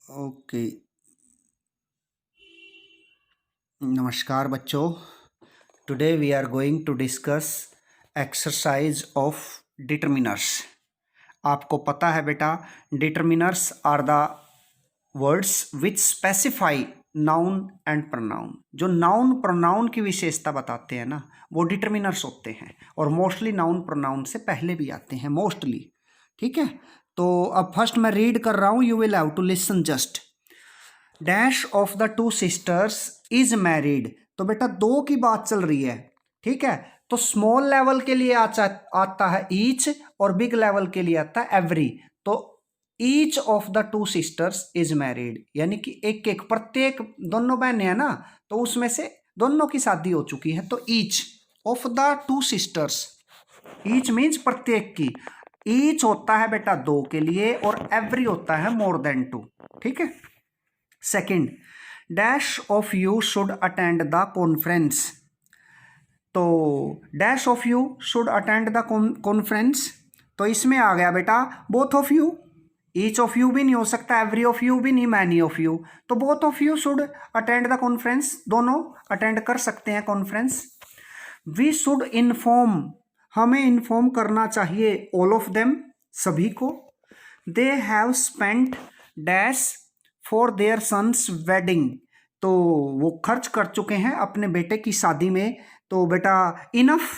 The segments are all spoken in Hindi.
ओके। नमस्कार बच्चों। Today we are going to discuss exercise of determiners. आपको पता है बेटा, determiners are the words which specify noun and pronoun. जो नाउन प्रोनाउन की विशेषता बताते हैं ना, वो डिटरमिनर्स होते हैं, और मोस्टली नाउन प्रोनाउन से पहले भी आते हैं, मोस्टली। ठीक है, तो अब फर्स्ट मैं रीड कर रहा हूं, you will have to listen just. Dash of the two sisters is married. तो बेटा दो की बात चल रही है, ठीक है। तो स्मॉल लेवल के लिए आता है ईच, और बिग लेवल के लिए आता है एवरी। तो each of the two sisters is married, यानी कि एक एक, प्रत्येक, दोनों बहनें हैं ना, तो उसमें से दोनों की शादी हो चुकी है। तो each of the two sisters, each means प्रत्येक की। ईच होता है बेटा दो के लिए, और एवरी होता है मोर देन टू। ठीक है। Second, dash of you should attend the conference. तो dash of you should attend the conference, तो इसमें आ गया बेटा both of you. Each of you भी नहीं हो सकता, एवरी ऑफ यू भी नहीं, मैनी ऑफ यू। तो both of you should attend the conference, दोनों अटेंड कर सकते हैं कॉन्फ्रेंस। वी शुड इन्फॉर्म, हमें इन्फॉर्म करना चाहिए, ऑल ऑफ देम, सभी को। They have spent dash for their sons wedding, तो वो खर्च कर चुके हैं अपने बेटे की शादी में। तो बेटा इनफ,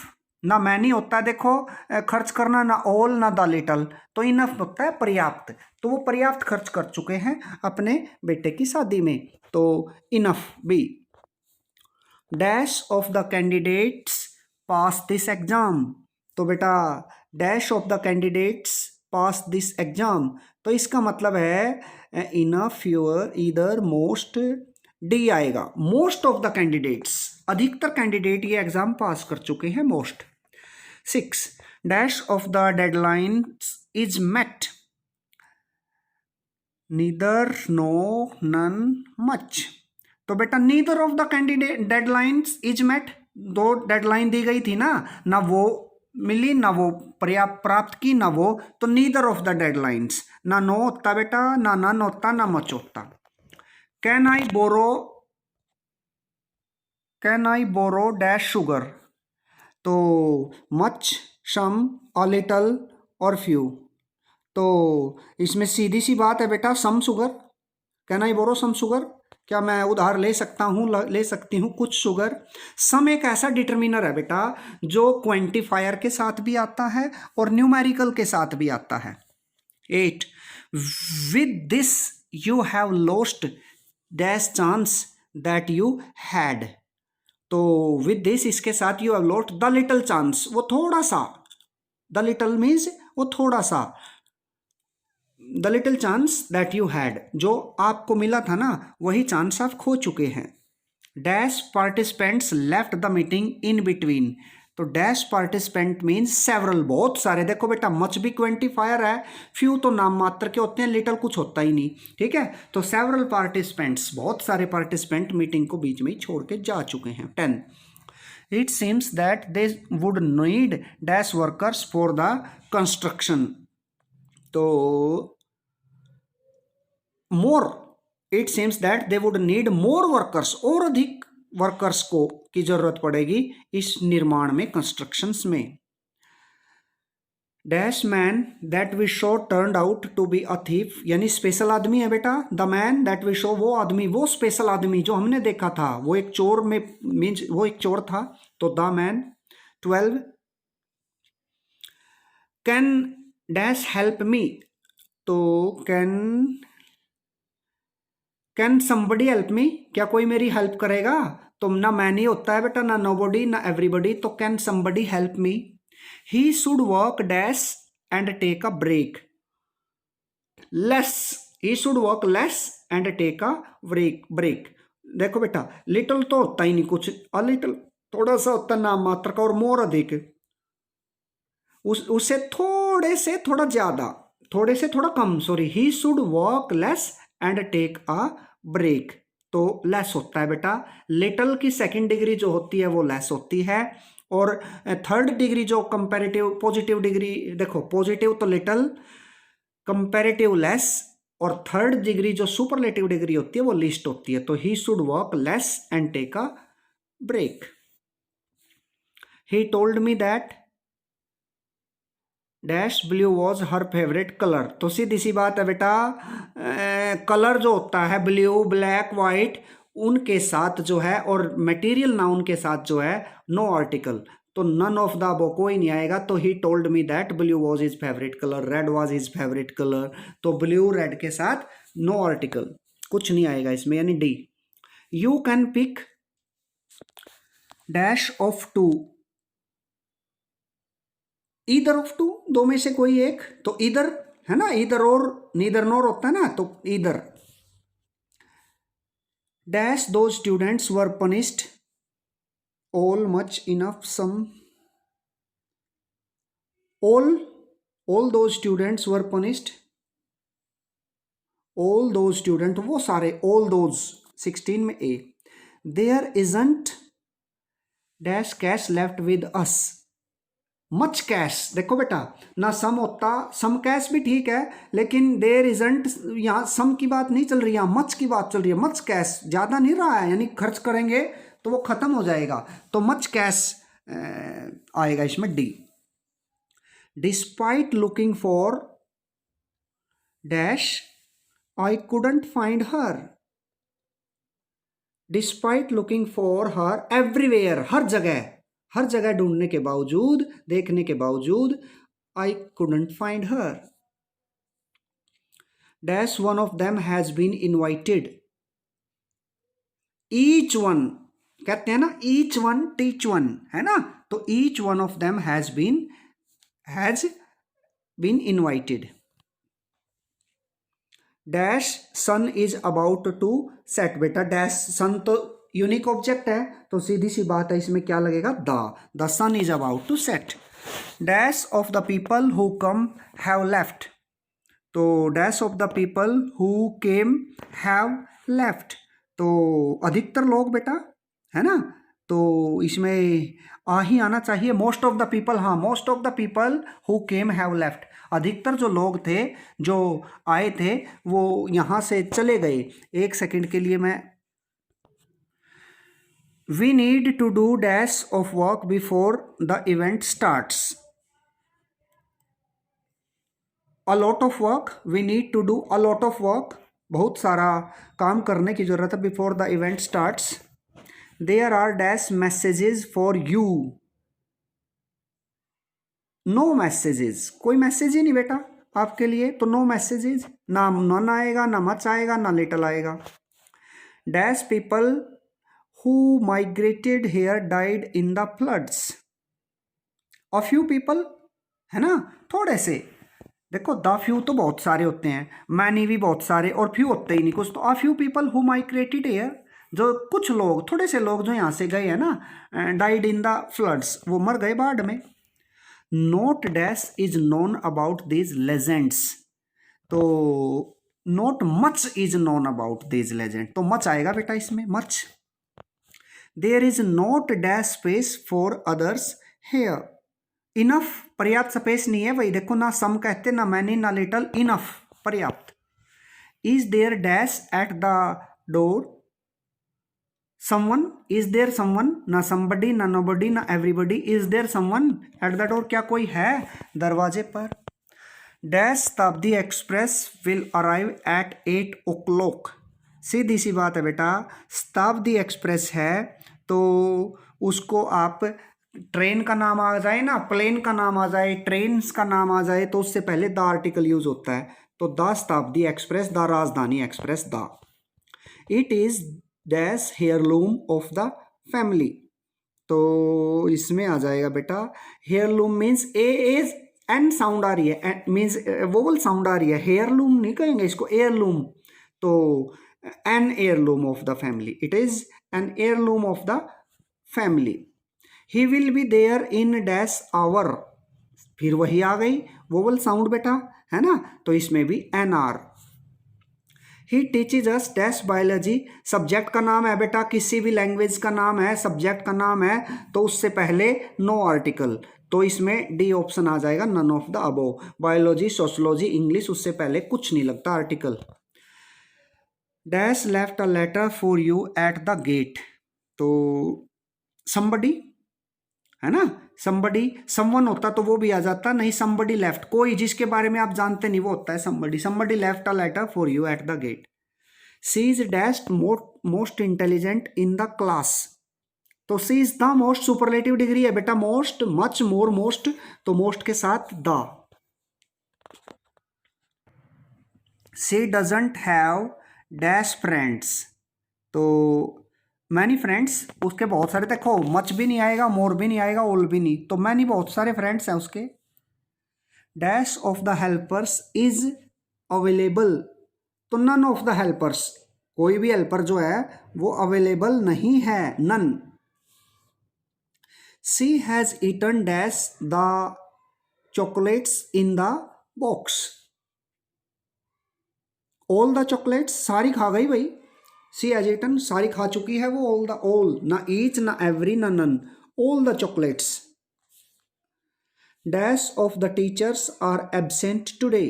ना मैनी होता है देखो खर्च करना, ना ऑल, ना द लिटल। तो इनफ होता है पर्याप्त, तो वो पर्याप्त खर्च कर चुके हैं अपने बेटे की शादी में। तो enough B. Dash of the candidates pass this exam, तो बेटा dash of the candidates pass this exam, तो इसका मतलब है enough, fewer, either, most, D आएगा। मोस्ट ऑफ द कैंडिडेट्स, अधिकतर कैंडिडेट ये एग्जाम पास कर चुके हैं, most. 6, dash of the deadline is met, neither, no, none, much. तो बेटा neither of the candidate deadlines is met, दो डेडलाइन दी गई थी ना वो मिली, ना वो पर्याप्त प्राप्त की, ना वो, तो नीदर ऑफ द डेडलाइंस, ना नो होता बेटा, ना नन होता, ना मच होता। Can I borrow dash sugar, तो मच, सम, अ लिटल और फ्यू। तो इसमें सीधी सी बात है बेटा, some sugar. Can I borrow some sugar, क्या मैं उधार ले सकता हूँ, ले सकती हूँ कुछ शुगर। सम एक ऐसा डिटरमिनर है बेटा जो क्वांटिफायर के साथ भी आता है और न्यूमेरिकल के साथ भी आता है। 8, with this you have lost dash chance that you had, तो विद दिस, इसके साथ, you have lost the little chance, वो थोड़ा सा, द लिटल मीन्स वो थोड़ा सा, the little chance that you had, जो आपको मिला था ना, वही चांस आप खो चुके हैं। Dash participants left the meeting in between, तो डैश पार्टिसिपेंट मीन्स सेवरल, बहुत सारे। देखो बेटा मच भी क्वेंटिफायर है, फ्यू तो नाम मात्र के होते हैं, लिटिल कुछ होता ही नहीं। ठीक है, तो सेवरल पार्टिसिपेंट्स, बहुत सारे पार्टिसिपेंट मीटिंग को बीच में ही छोड़ के जा चुके हैं। 10, it seems that they would need dash workers for the construction, तो more, it seems that they would need more workers, और अधिक वर्कर्स को की जरूरत पड़ेगी इस निर्माण में, कंस्ट्रक्शंस में। Dash man that we show turned out to be a thief, यानी स्पेशल आदमी है बेटा। The man that we show, वो आदमी, वो स्पेशल आदमी जो हमने देखा था, वो एक चोर में मीन्स वो एक चोर था, तो the man. 12, can dash help me, तो कैन समबडी हेल्प मी, क्या कोई मेरी हेल्प करेगा, तो ना मैनी होता है बेटा, ना नोबडी, ना एवरीबडी, तो can somebody help me. He should work dash and take a break less, he should work less and take a break. देखो बेटा लिटिल तो होता ही नहीं कुछ, अ लिटिल थोड़ा सा होता है नाम मात्र का, और मोर अधिक, उससे थोड़े से थोड़ा ज्यादा, थोड़े से थोड़ा कम, sorry. He should work less and take a break, तो लेस होता है बेटा। लिटल की सेकंड डिग्री जो होती है वो लेस होती है, और थर्ड डिग्री जो कंपैरेटिव पॉजिटिव डिग्री, देखो पॉजिटिव तो लिटल, कंपैरेटिव लेस, और थर्ड डिग्री जो सुपरलेटिव डिग्री होती है वो लीस्ट होती है। तो he should work less and take a break. He told me that dash blue was her favourite colour. तो सीधी सी बात है बेटा, कलर जो होता है ब्लू ब्लैक वाइट उनके साथ जो है और मटेरियल नाउन के साथ जो है नो आर्टिकल, तो नन ऑफ द अबव कोई नहीं आएगा। तो he told me that blue was his favourite colour, red was his favourite colour. तो ब्लू रेड के साथ नो आर्टिकल, कुछ नहीं आएगा इसमें, यानी D. You can pick dash of two, either of two, दो में से कोई एक, तो ईदर है ना, ईदर और नीदर नोर होता है ना, तो ईदर। डैश दो students were punished all much enough some, all दो स्टूडेंट्स वर पनिश्ड, ऑल दो स्टूडेंट वो सारे, ऑल दोज 16 में A. There isn't dash cash left with us, much cash. देखो बेटा ना सम होता, सम कैश भी ठीक है, लेकिन देयर इजंट, यहाँ सम की बात नहीं चल रही, यहाँ मच की बात चल रही है। मच कैश ज़्यादा नहीं रहा है, यानी खर्च करेंगे तो वो ख़त्म हो जाएगा, तो मच कैश आएगा इसमें D. Despite looking for dash I couldn't find her, despite looking for her everywhere, हर जगह, हर जगह ढूंढने के बावजूद, देखने के बावजूद, I couldn't find her. Dash one of them has been invited, each one कहते हैं ना, ईच वन टीच वन, है ना, तो each one of them has been invited. Dash sun is about to set, बेटा डैश सन तो यूनिक ऑब्जेक्ट है, तो सीधी सी बात है इसमें क्या लगेगा, the sun is about to set. Dash of the people who come have left, तो dash of the people who came have left, तो अधिकतर लोग बेटा, है ना, तो इसमें आ ही आना चाहिए। मोस्ट ऑफ द पीपल, हाँ most of the people who came have left, अधिकतर जो लोग थे जो आए थे वो यहाँ से चले गए। एक सेकंड के लिए मैं, we need to do dash of work before the event starts, a lot of work, we need to do a lot of work, बहुत सारा काम करने की जरूरत है, before the event starts. There are dash messages for you, no messages, कोई मैसेज ही नहीं बेटा आपके लिए, तो नो मैसेजेस, ना नन आएगा, ना मच आएगा, ना लिटल आएगा। Dash people who migrated here died in the floods, a few people, है ना, थोड़े से, देखो द फ्यू तो बहुत सारे होते हैं, मैनी भी बहुत सारे, और फ्यू होते ही नहीं कुछ, तो a few people who migrated here, जो कुछ लोग, थोड़े से लोग जो यहाँ से गए हैं ना, डाइड इन द फ्लड्स, वो मर गए बाढ़ में। Not dash is known about these legends, तो not much is known about these legend, तो मच आएगा बेटा इसमें, much. There is not dash space for others here, enough पर्याप्त स्पेस नहीं है भाई, देखो ना सम कहते ना मैनी ना लिटल, इनफ पर्याप्त। Is there dash at the door someone, is there someone, ना समबडी ना नोबडी ना everybody, is there someone at the door, क्या कोई है दरवाजे पर। Dash Shatabdi express will arrive at 8 o'clock, सीधी सी बात है बेटा, शताब्दी एक्सप्रेस है तो उसको आप ट्रेन का नाम आ जाए ना, प्लेन का नाम आ जाए, ट्रेन का नाम आ जाए, तो उससे पहले द आर्टिकल यूज होता है, तो the Shatabdi express, the Rajdhani express, the. It is dash heirloom of the family, तो इसमें आ जाएगा बेटा heirloom means a as an sound आ रही है, मीन्स वोवल साउंड आ रही है, हेयरलूम नहीं कहेंगे इसको, एयरलूम, तो an heirloom of the family, it is an heirloom of the family. He will be there in dash hour, फिर वही आ गई वोवल साउंड बेटा, है ना, तो इसमें भी एन आर। He teaches us dash biology, subject का नाम है बेटा, किसी भी लैंग्वेज का नाम है, सब्जेक्ट का नाम है, तो उससे पहले नो आर्टिकल, तो इसमें डी ऑप्शन आ जाएगा, none of the above. Biology, sociology, English, उससे पहले कुछ नहीं लगता article. Dash left a letter for you at the gate, तो somebody है ना, somebody, someone होता तो वो भी आ जाता, नहीं somebody left, कोई जिसके बारे में आप जानते नहीं वो होता है somebody। somebody left a letter for you at the gate। she is dashed most intelligent in the class, तो she is the most superlative degree है बेटा, most, much, more, most, तो most के साथ the। she doesn't have dash friends, तो मैनी फ्रेंड्स, उसके बहुत सारे, देखो मच भी नहीं आएगा, मोर भी नहीं आएगा, ओल भी नहीं, तो मैनी बहुत सारे फ्रेंड्स हैं उसके। Dash of the helpers is available, तो नन ऑफ द हेल्पर्स, कोई भी हेल्पर जो है वो अवेलेबल नहीं है, none. She has eaten dash the chocolates in the box, all the chocolates, सारी खा गई भाई, सी हैज ईटन, सारी खा चुकी है वो, ऑल द, ऑल, ना ईच, ना एवरी, ना none, all the chocolates. Dash of the teachers are absent today,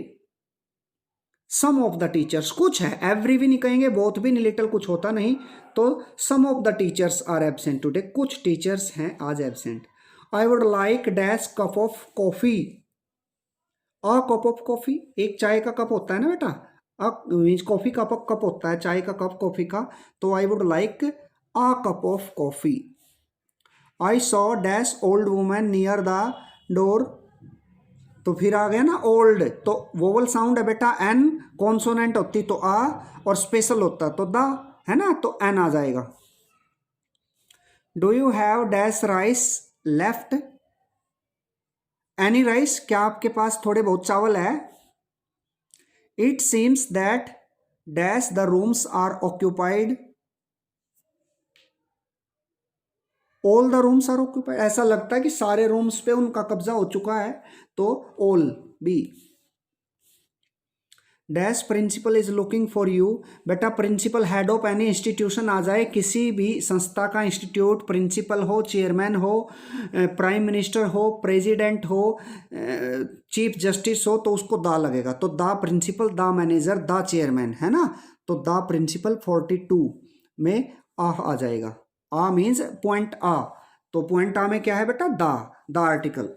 some of the teachers, कुछ है, एवरी भी नहीं कहेंगे, बोथ भी नहीं, लिटिल कुछ होता नहीं, तो some of the teachers are absent today, कुछ टीचर्स हैं आज absent. I would like dash cup of coffee, a cup of coffee, एक चाय का कप होता है ना बेटा, मीन्स कॉफी का कप होता है, चाय का कप कॉफी का, तो आई would like a cup of coffee. I saw dash old women near the door, तो फिर आ गया ना ओल्ड, तो वोवल साउंड है बेटा, एन कॉन्सोनेंट होती तो आ, और स्पेशल होता तो द, है ना, तो एन आ जाएगा। Do you have dash rice left, any rice, क्या आपके पास थोड़े बहुत चावल है। It seems that dash the rooms are occupied, all the rooms are occupied, ऐसा लगता है कि सारे रूम्स पे उनका कब्जा हो चुका है, तो all B. Dash principal is looking for you, बेटा principal head of any institution आ जाए, किसी भी संस्था का इंस्टीट्यूट, प्रिंसिपल हो, चेयरमैन हो, प्राइम मिनिस्टर हो, प्रेसिडेंट हो, चीफ जस्टिस हो, तो उसको दा लगेगा, तो the principal, the manager, the chairman, है ना, तो द प्रिंसिपल 42 में आ जाएगा। आ मीन्स पॉइंट आ, तो पॉइंट आ में क्या है बेटा, the article.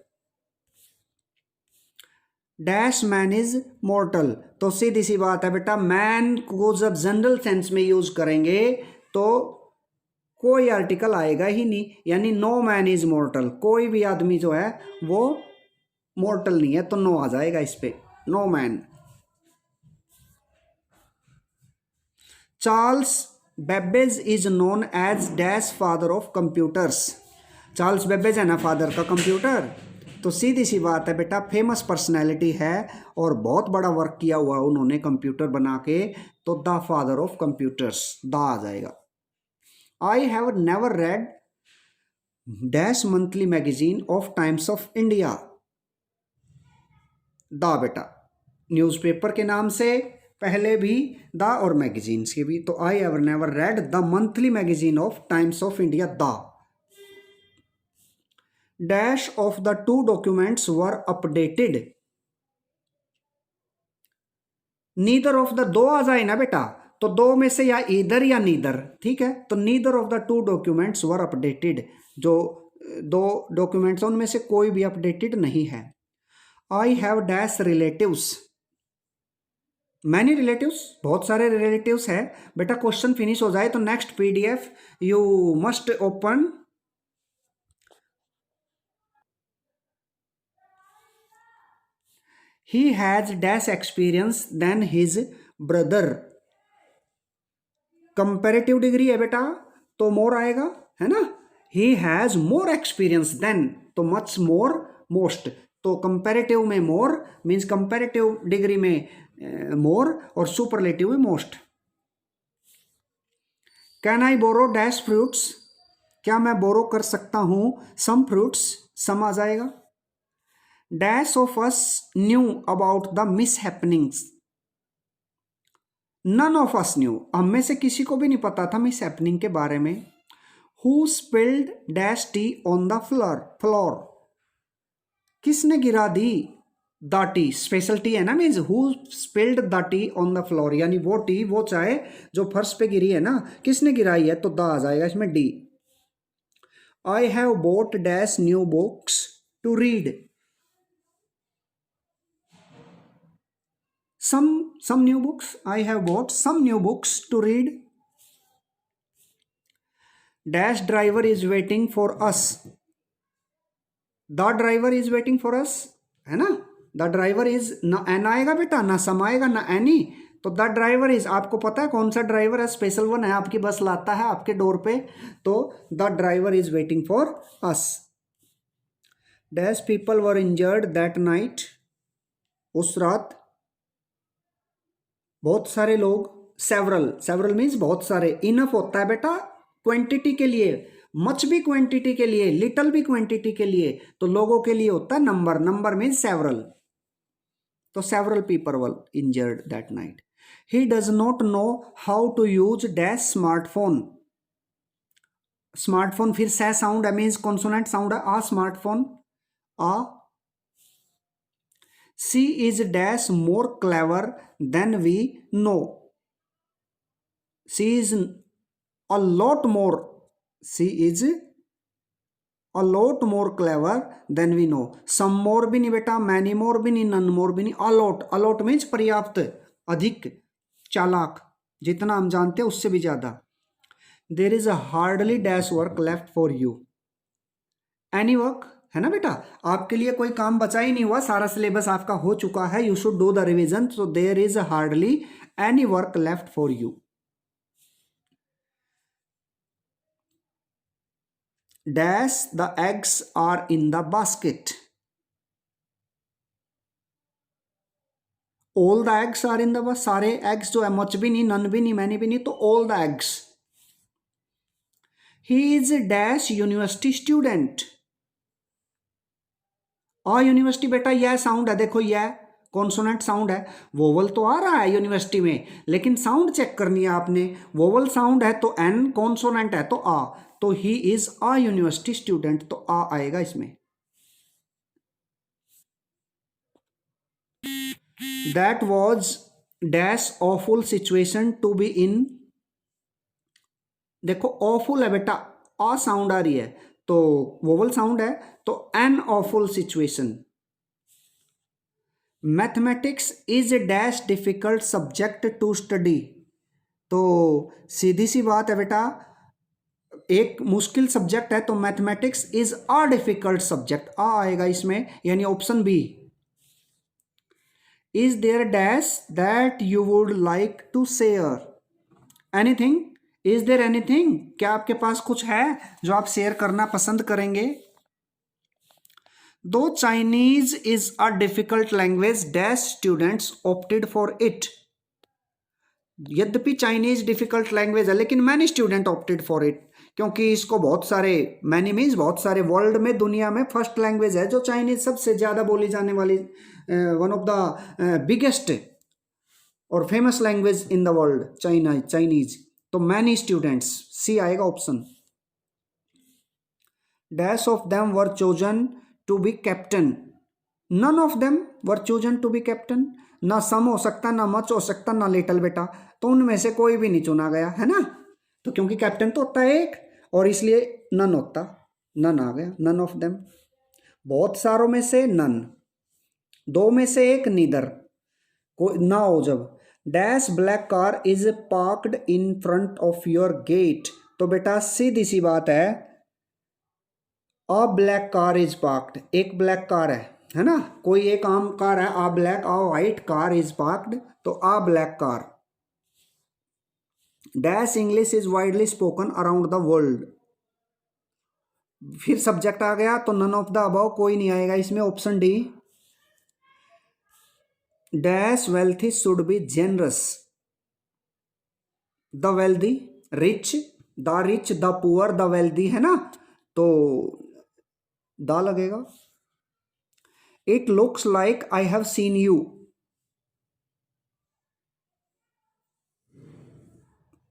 Dash man is मॉर्टल, तो सीधी सी बात है बेटा, मैन को जब जनरल सेंस में यूज करेंगे तो कोई आर्टिकल आएगा ही नहीं, यानी नो मैन इज मॉर्टल, कोई भी आदमी जो है वो मॉर्टल नहीं है, तो नो आ जाएगा इस पे, no man. Charles Babbage is known as dash father of computers, Charles Babbage है ना फादर का कंप्यूटर, तो सीधी सी बात है बेटा, फेमस पर्सनैलिटी है और बहुत बड़ा वर्क किया हुआ उन्होंने कंप्यूटर बना के, तो the father of computers, the आ जाएगा। I have never read dash monthly magazine of Times of India, the बेटा, न्यूज़पेपर के नाम से पहले भी द और मैगजीन्स के भी, तो आई have never read the monthly magazine of Times of India, the. Dash of the to documents were updated, neither of the, दो आ जाए ना बेटा, तो दो में से या इधर या नीदर, ठीक है, तो neither of the to documents were updated, जो दो डॉक्यूमेंट्स उनमें से कोई भी अपडेटेड नहीं है। आई have dash relatives, many relatives, बहुत सारे रिलेटिव्स है बेटा, क्वेश्चन फिनिश हो जाए तो next PDF you must open. He has dash experience than his brother, comparative degree है बेटा, तो मोर आएगा, है ना, he has more experience than, तो much more, most, तो कंपेरेटिव में मोर मीन्स कंपेरेटिव डिग्री में मोर और सुपरलेटिव में most. Can I borrow dash fruits, क्या मैं बोरो कर सकता हूं सम फ्रूट्स, सम आ जाएगा। Dash of us knew about the mishappenings, none of us knew, हम में से किसी को भी नहीं पता था मिस हैपनिंग के बारे में। Who spilled dash T on the floor, किसने गिरा दी द टी, स्पेशल टी है ना, means who spilled the T on the floor, यानी वो टी, वो चाय जो फर्श पे गिरी है ना, किसने गिराई है, तो द आ जाएगा इसमें D. I have bought dash new books to read, some new books, I have bought some new books to read। dash driver is waiting for us, the driver is waiting for us, है ना। द ड्राइवर इज, ना एन आएगा बेटा, ना सम आएगा, ना एनी, तो द ड्राइवर इज, आपको पता है कौन सा ड्राइवर है, स्पेशल वन है, आपकी बस लाता है आपके डोर पे, तो the driver is waiting for us. Dash people were injured that night, उस रात बहुत सारे लोग, सेवरल, सेवरल मीन्स बहुत सारे, इनफ होता है बेटा क्वांटिटी के लिए, मच भी क्वांटिटी के लिए, लिटल भी क्वांटिटी के लिए, तो लोगों के लिए होता है नंबर, नंबर मीन्स सेवरल, तो several people were injured that night. He does not know how to use dash smartphone, smartphone फिर से साउंड है, मीन्स कॉन्सोनेंट साउंड है, a smartphone, a. She is dash more clever than we know, she is a lot more, she is a lot more clever than we know. Some more भी नहीं बेटा, मैनी मोर भी नहीं, नन मोर भी नहीं, अलॉट, अलॉट मीन्स पर्याप्त, अधिक, चालाक, जितना हम जानते हैं उससे भी ज्यादा। There is a hardly dash work left for you, any work, है ना बेटा, आपके लिए कोई काम बचा ही नहीं हुआ, सारा सिलेबस आपका हो चुका है, you should do the revision, so there is hardly any work left for you. Dash the eggs are in the basket, all the eggs are in the basket, सारे एग्स जो है, मच भी नहीं, नन भी नहीं, मैनी भी नहीं, तो all the eggs. He is dash university student, आ यूनिवर्सिटी बेटा, यह साउंड है, देखो यह कॉन्सोनेंट साउंड है, वोवल तो आ रहा है यूनिवर्सिटी में, लेकिन साउंड चेक करनी है आपने, वोवल साउंड है तो एन, कॉन्सोनेंट है तो आ, तो he is a university student, तो आ आएगा इसमें। That was dash awful situation to be in, देखो ऑफुल है बेटा, आ साउंड आ रही है, तो वोवल साउंड है, तो an awful situation. Mathematics is a dash difficult subject to study, तो सीधी सी बात है बेटा, एक मुश्किल सब्जेक्ट है, तो mathematics is a difficult subject, a आएगा इसमें, यानी option B. Is there dash that you would like to share, anything, is there anything, क्या आपके पास कुछ है जो आप शेयर करना पसंद करेंगे। दो Chinese is a difficult language dash students opted for it, यद्यपि चाइनीज डिफिकल्ट लैंग्वेज है, लेकिन many student opted for it, क्योंकि इसको बहुत सारे, मैनी मीन्स बहुत सारे, वर्ल्ड में, दुनिया में फर्स्ट लैंग्वेज है जो चाइनीज, सबसे ज़्यादा बोली जाने वाली, वन ऑफ द बिगेस्ट और famous language in the world, Chinese, तो मैनी स्टूडेंट्स, सी आएगा option. Dash of them were chosen to be captain, none of them were chosen to be captain, ना सम हो सकता, ना मच हो सकता, ना लिटल बेटा, तो उनमें से कोई भी नहीं चुना गया, है ना, तो क्योंकि कैप्टन तो होता है एक, और इसलिए नन होता, नन आ गया, नन ऑफ देम। बहुत सारों में से नन, दो में से एक नीदर, कोई ना हो जब। Dash black car is parked in front of your gate, तो बेटा सीधी सी बात है, a black car is parked, एक ब्लैक कार है ना, कोई एक आम कार है, a black, a white car is parked, तो a black car. Dash English is widely spoken around the world, फिर सब्जेक्ट आ गया, तो नन ऑफ द अबव, कोई नहीं आएगा इसमें, option D. Dash wealthy should be generous, the wealthy, rich, the rich, the poor, the wealthy, है ना, तो द लगेगा। It looks like I have seen you,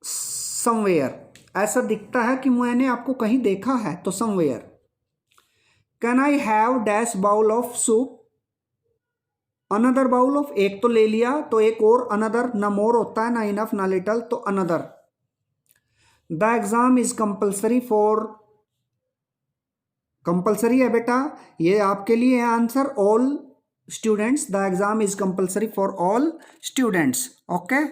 somewhere, ऐसा दिखता है कि मैंने आपको कहीं देखा है, तो somewhere. Can I have dash bowl of soup, another bowl of, एक तो ले लिया तो एक और, अनदर ना मोर होता है ना इनफ ना लिटल, तो another. The exam is compulsory for, compulsory है बेटा, ये आपके लिए है answer, all students, the exam is compulsory for all students. Okay.